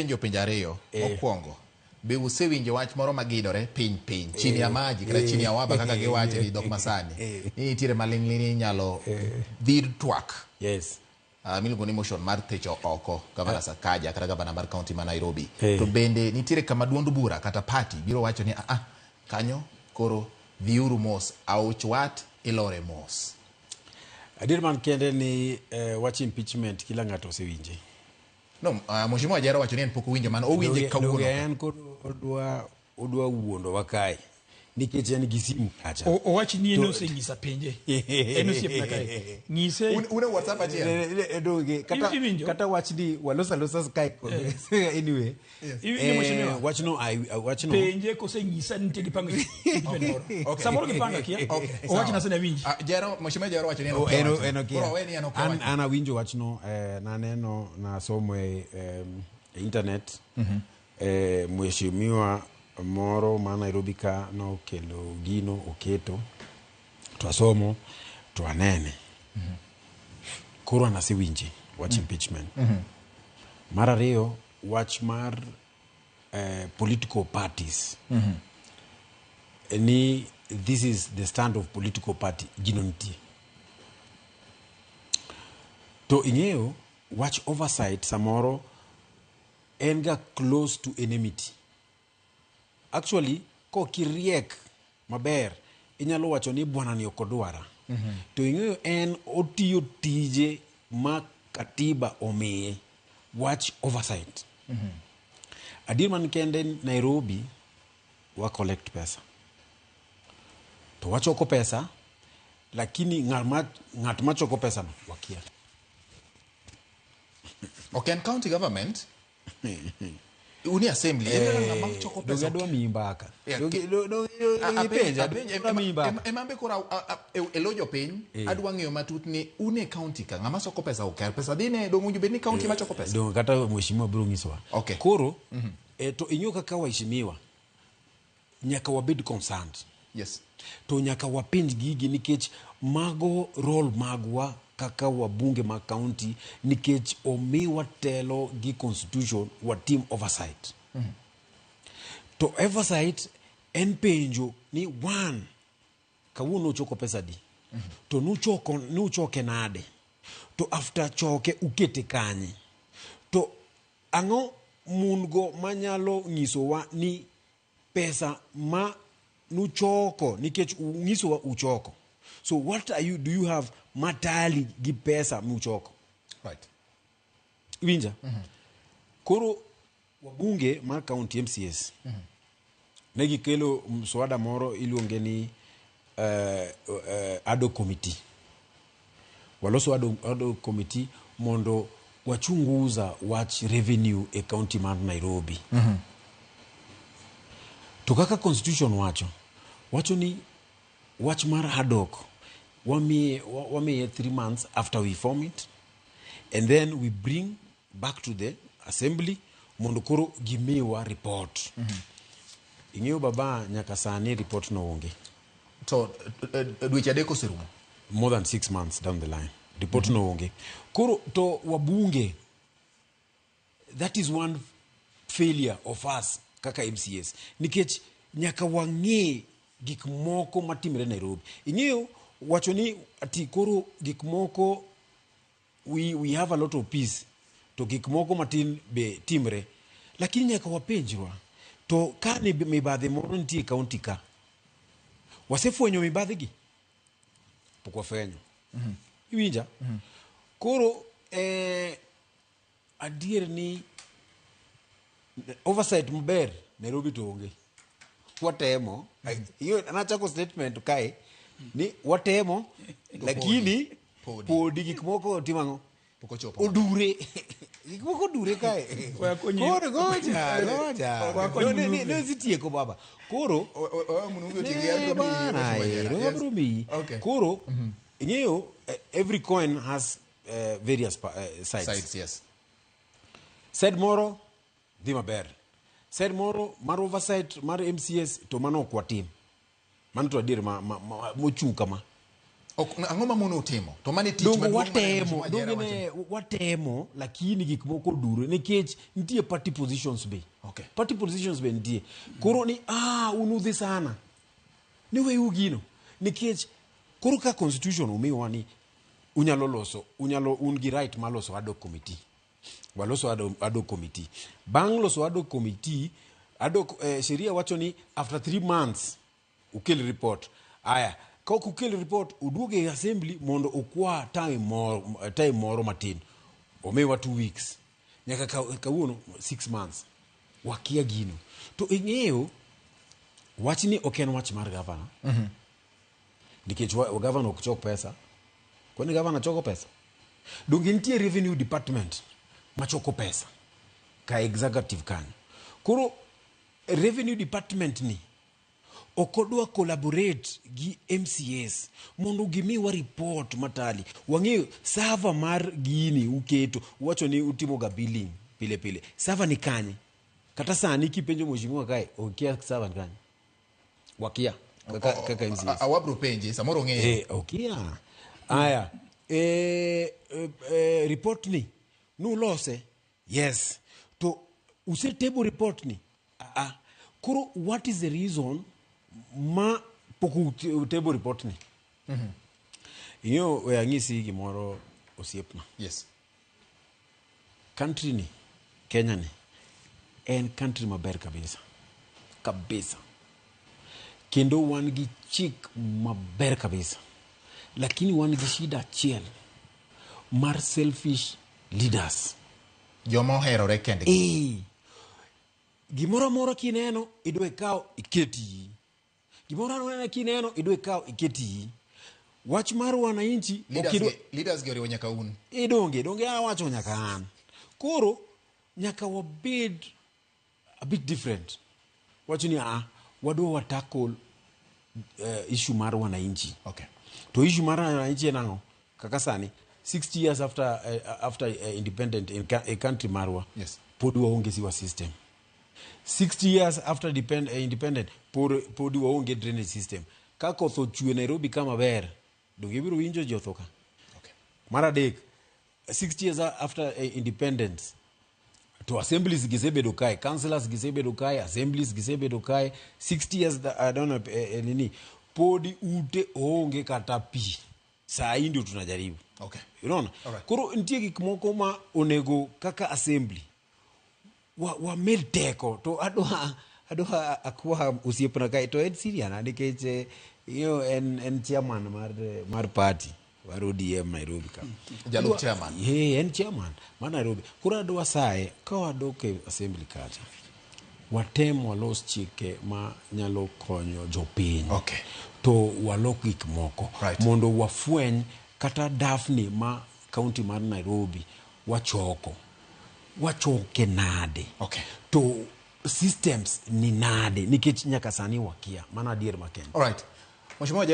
penjo ariyo mokwongo be usewinjo wach moro magidore piny chini ya maji kata chini ya waba kaka giwacho ni dhok masani ni nitiere maling'ling inyalo dhir twak miluongo ni motion mar techo oko gavana Sakaja kata gavana mar kaunti ma Nairobi to bende nitiere kama duond bura kata party biro wacho ni kanyo koro dhiuru mos auch wat ilore mos. Adier man kende ni wach impeachment kila ng'ato osewinje. No, Mheshimiwa Jero wacho ni en pok owinjo man owinje kawuono. En odwa wuondo wakae. Nikech en gi simu kacha. Owach ni eno oseng'isa penje. Eno siepna kae. Ng'ise. Une WhatsApp achiel. Kata wach ni walosa Skype. Anyway. Wach no penje koseng'isa nitie gipango. Samoro gipanga kia. Owach na sene winji. Jero Mheshimiwa Jero wacho ni eno kia. Ana winjo wach no na neno na somo internet. Mheshimiwa moro ma Nairobi ka no kelo gino oketo to asomo to anene koro anasewinje wach impeachment. Mar ariyo wach mar political parties ni this is the stand of political party gino nitie to ing'eyo wach oversight samoro en ga close to enmity. Actually, ko kiriek maber, inyalo wacho ni bwana ni okodwara. To ing'eyo en otiyo tije ma katiba omiye watch oversight. Adier man kende Nairobi wa collect pesa. To wachoko pesa, lakini ng'at machoko pesa no wakia. Okay, and county government uni assembly dogadwa mimbaka emambe kora elojo piny adwa ng'eyo matut ni une county ka ng'ama soko pesa oker pesa dine dongunju bedni county machoko pesa dongo kata mheshimiwa biro ng'iswa koro to inyo kaka waheshimiwa nyaka wabed concerned. Yes. To nyaka wapenj gigi nikech mago role magwa kaka wabunge ma county nikech omiwa telo gi constitution wa team oversight. To oversight en penjo ni one kawuono choko pesa di to nuchoke nade to after choke ukete kanye to ang'o mungo manyalo nyisowa ni pesa ma nuchoko nikech nyisowa uchoko. So what do you have matali gi pesa muchoko? Right. Winja. Koro wabunge mar county MCS. Negi kelo mswada moro iluonge ni ad hoc committee. Waloso ad hoc committee mondo wachunguza wach revenue e county mar Nairobi. To kaka constitution wacho ni wach mar ad hoc wame 3 months after we form it, and then we bring back to the assembly mondo koro gimiwa report. Ing'eyo baba nyaka sani report no onge. To dweche adek oserumo. More than 6 months down the line. Report no onge. Koro to wabunge, that is one failure of us kaka MCS. Nikech nyaka wang'e gik moko matimre Nairobi. Ing'eyo wacho ni ati koro gik moko we have a lot of peace to gik moko matin be timre, lakini nyaka wapenjwa to ka ni mibadhi moro nitie county ka wasefwenyo mibadhi gi pok wafwenyo. Iwinja? Koro adier ni oversight maber Nairobi to onge. Watemo hiyo anachako statement kae ni watemo lakini podi gik moko timang'o odure gik moko dure kae koro goja no zitieko baba koro koro ing'eyo every coin has various sides. Yes. Side moro dhi maber, side moro mar oversight mar MCS to mano kwa team mano to adier mochung' kama Ang'o ma mono utimo? To mane tich dongo maduong' watemo lakini gik moko duro nikech nitie party positions be. Okay. Party positions be nitie. Koro ni unudhi sana. Ni weyu gino nikech koro ka constitution umiwa ni un gi right ma loso ad hoc committee. Waloso ad hoc committee. Bang' loso ad hoc committee, sheria wacho ni after 3 months ukel report. Aya, ka ok ukel report uduoge e assembly mondo ukwa time moro matin. Omewa 2 weeks. Nyaka kawuono 6 months. Wakia gino. To ing'eyo wachni ok en wach mar governor. Nikech governor ok chok pesa. Kwani governor choko pesa? Donge nitie revenue department machoko pesa ka executive kanyo. Koro revenue department ni okodwa collaborate gi MCAs mondo gimiwa report matali. Wang'eyo server mar gini uketo wacho ni utimo ga billing pile. Server ni kanye? Kata sani kipenjo mheshimiwa kae okia server ni kanye? Wakia kaka MCAs. Awabro penji samoro ng'eyo. Okia. Aya, report ni nulose. Yes. To usetable report ni. Kuro what is the reason ma poku table report ni? Iyo ang'isi gimoro osiepna. Yes. Country ni Kenya ni en country maber kabisa. Kabisa. Kendo wan gi chik maber kabisa. Lakini wan gi shida achiel mar selfish leaders. Joma oherore kendgi. Gimoro moro kineno idwe kao iketi. Gimoro moro kineno idwe kao iketi. Wach mar wananchi leaders gi oriwo nyaka un. Donge awacho nyaka an. Koro nyaka wabed a bit different. Wacho ni wadwa watakol issue mar wananchi. Okay. To issue mar wananchi nango kaka sani 60 years after independent in a country marwa. Yes. Podi waonge siwa system. 60 years after independent podi waonge drainage system. Ka koth ochwe Nairobi kama ber donge biro winjo jothoka. Okay. Maradek 60 years after independence to assemblies gisebedo kai, councillors gisebedo kai, assemblies gisebedo kai. 60 years I don't know nini podi ute onge kata pi. Saa hii ndio tunajaribu. Okay. Unaona? Koro nitie gik moko ma onego kaka assembly wa med teko to adwa akwa usiepna kai to en Syria nikech en chairman mar party war ODM Nairobi ka. Jalup chairman. En chairman mar Nairobi. Koro adwa sae ka wadok e assembly kacha. Watem walos chike ma nyalo konyo jopiny. Okay. To walok gik moko. Right. Mondo wafweny kata dafni ma county mar Nairobi wachoke nade. Okay. To systems ni nade nikech nyaka sani wakia mana adier makende. All right. Mheshimiwa